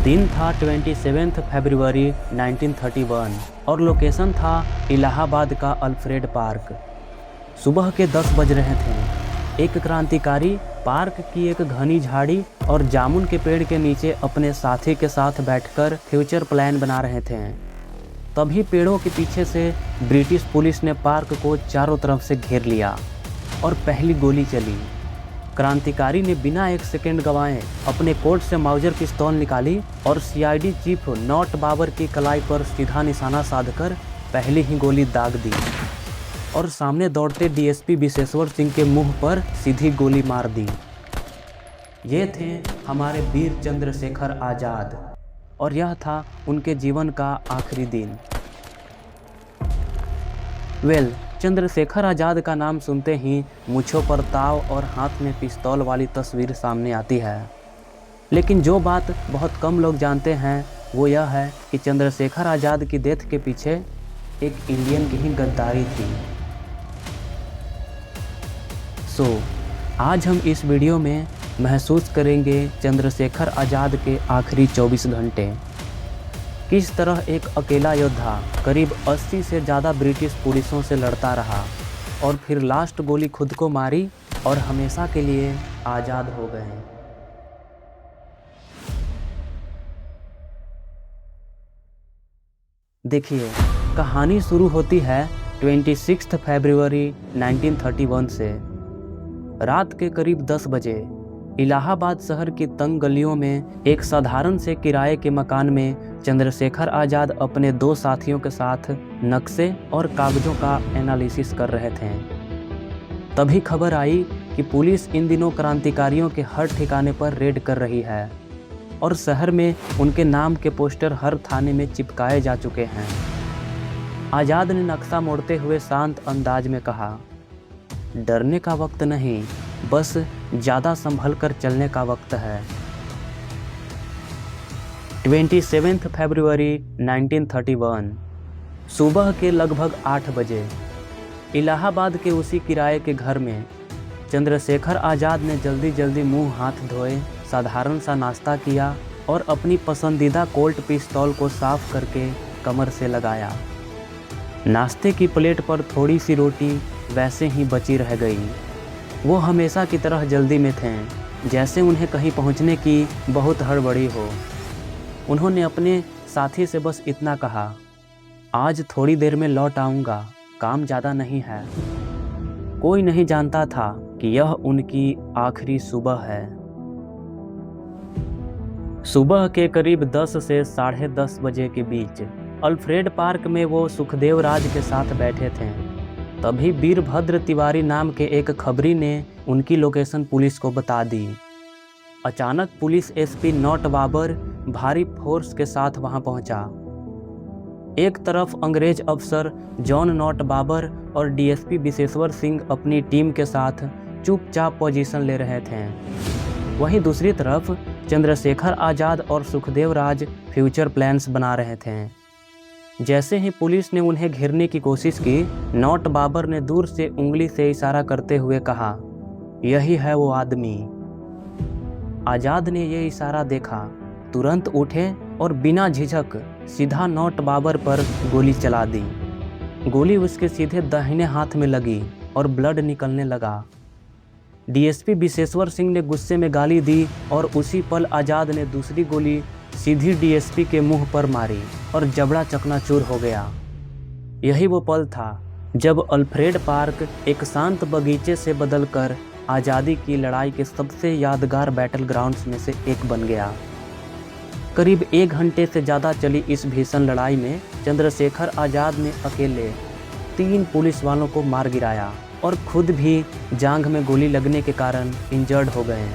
दिन था 27 फरवरी 1931 और लोकेशन था इलाहाबाद का अल्फ्रेड पार्क। सुबह के 10 बज रहे थे। एक क्रांतिकारी पार्क की एक घनी झाड़ी और जामुन के पेड़ के नीचे अपने साथी के साथ बैठकर फ्यूचर प्लान बना रहे थे। तभी पेड़ों के पीछे से ब्रिटिश पुलिस ने पार्क को चारों तरफ से घेर लिया और पहली गोली चली। क्रांतिकारी ने बिना एक सेकंड गंवाए अपने कोट से माउजर पिस्तौल निकाली और सीआईडी चीफ नॉट बाबर की कलाई पर सीधा निशाना साधकर पहली ही गोली दाग दी और सामने दौड़ते डीएसपी विशेश्वर सिंह के मुंह पर सीधी गोली मार दी। ये थे हमारे वीर चंद्रशेखर आज़ाद और यह था उनके जीवन का आखिरी दिन। चंद्रशेखर आज़ाद का नाम सुनते ही मूंछों पर ताव और हाथ में पिस्तौल वाली तस्वीर सामने आती है। लेकिन जो बात बहुत कम लोग जानते हैं वो यह है कि चंद्रशेखर आज़ाद की डेथ के पीछे एक इंडियन की ही गद्दारी थी। आज हम इस वीडियो में महसूस करेंगे चंद्रशेखर आज़ाद के आखिरी 24 घंटे। किस तरह एक अकेला योद्धा करीब 80 से ज़्यादा ब्रिटिश पुलिसों से लड़ता रहा और फिर लास्ट गोली खुद को मारी और हमेशा के लिए आज़ाद हो गए। देखिए, कहानी शुरू होती है 26 फरवरी 1931 से। रात के करीब 10 बजे इलाहाबाद शहर की तंग गलियों में एक साधारण से किराए के मकान में चंद्रशेखर आज़ाद अपने 2 साथियों के साथ नक्शे और कागजों का एनालिसिस कर रहे थे। तभी खबर आई कि पुलिस इन दिनों क्रांतिकारियों के हर ठिकाने पर रेड कर रही है और शहर में उनके नाम के पोस्टर हर थाने में चिपकाए जा चुके हैं। आज़ाद ने नक्शा मोड़ते हुए शांत अंदाज में कहा, डरने का वक्त नहीं, बस ज़्यादा संभल कर चलने का वक्त है। 27 फरवरी 1931 सुबह के लगभग 8 बजे इलाहाबाद के उसी किराए के घर में चंद्रशेखर आज़ाद ने जल्दी जल्दी मुंह हाथ धोए, साधारण सा नाश्ता किया और अपनी पसंदीदा कोल्ट पिस्तौल को साफ करके कमर से लगाया। नाश्ते की प्लेट पर थोड़ी सी रोटी वैसे ही बची रह गई। वो हमेशा की तरह जल्दी में थे, जैसे उन्हें कहीं पहुंचने की बहुत हड़बड़ी हो। उन्होंने अपने साथी से बस इतना कहा, आज थोड़ी देर में लौट आऊँगा, काम ज़्यादा नहीं है। कोई नहीं जानता था कि यह उनकी आखिरी सुबह है। सुबह के करीब 10 से 10:30 बजे के बीच अल्फ्रेड पार्क में वो सुखदेव राज के साथ बैठे थे। तभी वीरभद्र तिवारी नाम के एक खबरी ने उनकी लोकेशन पुलिस को बता दी। अचानक पुलिस एसपी नॉट बाबर भारी फोर्स के साथ वहां पहुंचा। एक तरफ अंग्रेज अफसर जॉन नॉट बाबर और डीएसपी विशेश्वर सिंह अपनी टीम के साथ चुपचाप पोजीशन ले रहे थे। वहीं दूसरी तरफ चंद्रशेखर आज़ाद और सुखदेव राज फ्यूचर प्लान्स बना रहे थे। जैसे ही पुलिस ने उन्हें घेरने की कोशिश की, नॉट बाबर ने दूर से उंगली से इशारा करते हुए कहा, यही है वो आदमी। आज़ाद ने ये इशारा देखा, तुरंत उठे और बिना झिझक सीधा नॉट बाबर पर गोली चला दी। गोली उसके सीधे दाहिने हाथ में लगी और ब्लड निकलने लगा। डीएसपी विशेश्वर सिंह ने गुस्से में गाली दी और उसी पल आज़ाद ने दूसरी गोली सीधी डीएसपी के मुंह पर मारी और जबड़ा चकनाचूर हो गया। यही वो पल था जब अल्फ्रेड पार्क एक शांत बगीचे से बदलकर आज़ादी की लड़ाई के सबसे यादगार बैटल ग्राउंड्स में से एक बन गया। करीब 1 घंटे से ज़्यादा चली इस भीषण लड़ाई में चंद्रशेखर आज़ाद ने अकेले 3 पुलिस वालों को मार गिराया और खुद भी जांघ में गोली लगने के कारण इंजर्ड हो गए।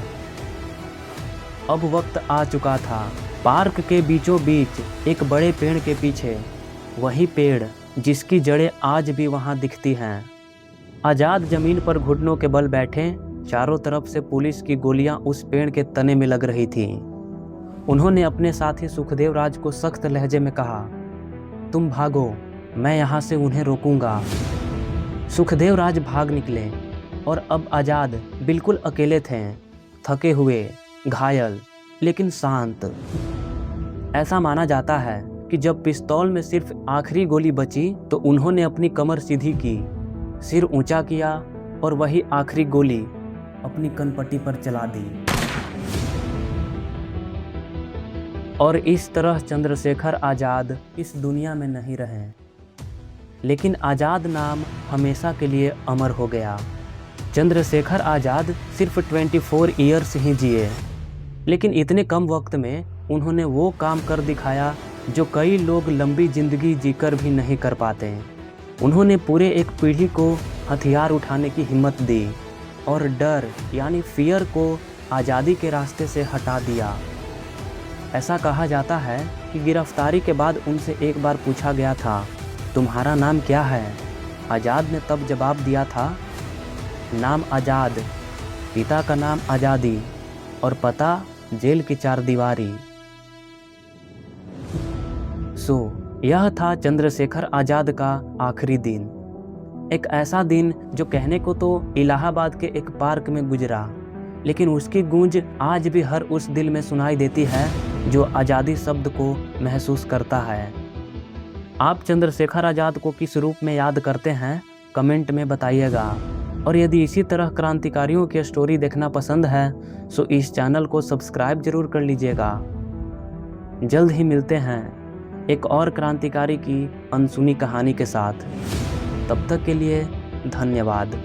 अब वक्त आ चुका था। पार्क के बीचों बीच एक बड़े पेड़ के पीछे, वही पेड़ जिसकी जड़ें आज भी वहां दिखती हैं, आज़ाद जमीन पर घुटनों के बल बैठे। चारों तरफ से पुलिस की गोलियां उस पेड़ के तने में लग रही थी। उन्होंने अपने साथी सुखदेव राज को सख्त लहजे में कहा, तुम भागो, मैं यहाँ से उन्हें रोकूंगा। सुखदेव राज भाग निकले और अब आज़ाद बिल्कुल अकेले थे, थके हुए, घायल लेकिन शांत। ऐसा माना जाता है कि जब पिस्तौल में सिर्फ आखिरी गोली बची तो उन्होंने अपनी कमर सीधी की, सिर ऊंचा किया और वही आखिरी गोली अपनी कनपट्टी पर चला दी। और इस तरह चंद्रशेखर आज़ाद इस दुनिया में नहीं रहे, लेकिन आज़ाद नाम हमेशा के लिए अमर हो गया। चंद्रशेखर आज़ाद सिर्फ 24 ईयर्स ही जिए, लेकिन इतने कम वक्त में उन्होंने वो काम कर दिखाया जो कई लोग लंबी ज़िंदगी जीकर भी नहीं कर पाते। उन्होंने पूरे एक पीढ़ी को हथियार उठाने की हिम्मत दी और डर यानी फियर को आज़ादी के रास्ते से हटा दिया। ऐसा कहा जाता है कि गिरफ्तारी के बाद उनसे एक बार पूछा गया था, तुम्हारा नाम क्या है? आज़ाद ने तब जवाब दिया था, नाम आज़ाद, पिता का नाम आज़ादी और पता जेल की 4 दीवारी। यह था चंद्रशेखर आज़ाद का आखिरी दिन। एक ऐसा दिन जो कहने को तो इलाहाबाद के एक पार्क में गुजरा, लेकिन उसकी गूंज आज भी हर उस दिल में सुनाई देती है जो आज़ादी शब्द को महसूस करता है। आप चंद्रशेखर आज़ाद को किस रूप में याद करते हैं, कमेंट में बताइएगा। और यदि इसी तरह क्रांतिकारियों की स्टोरी देखना पसंद है तो इस चैनल को सब्सक्राइब जरूर कर लीजिएगा। जल्द ही मिलते हैं एक और क्रांतिकारी की अनसुनी कहानी के साथ। तब तक के लिए धन्यवाद।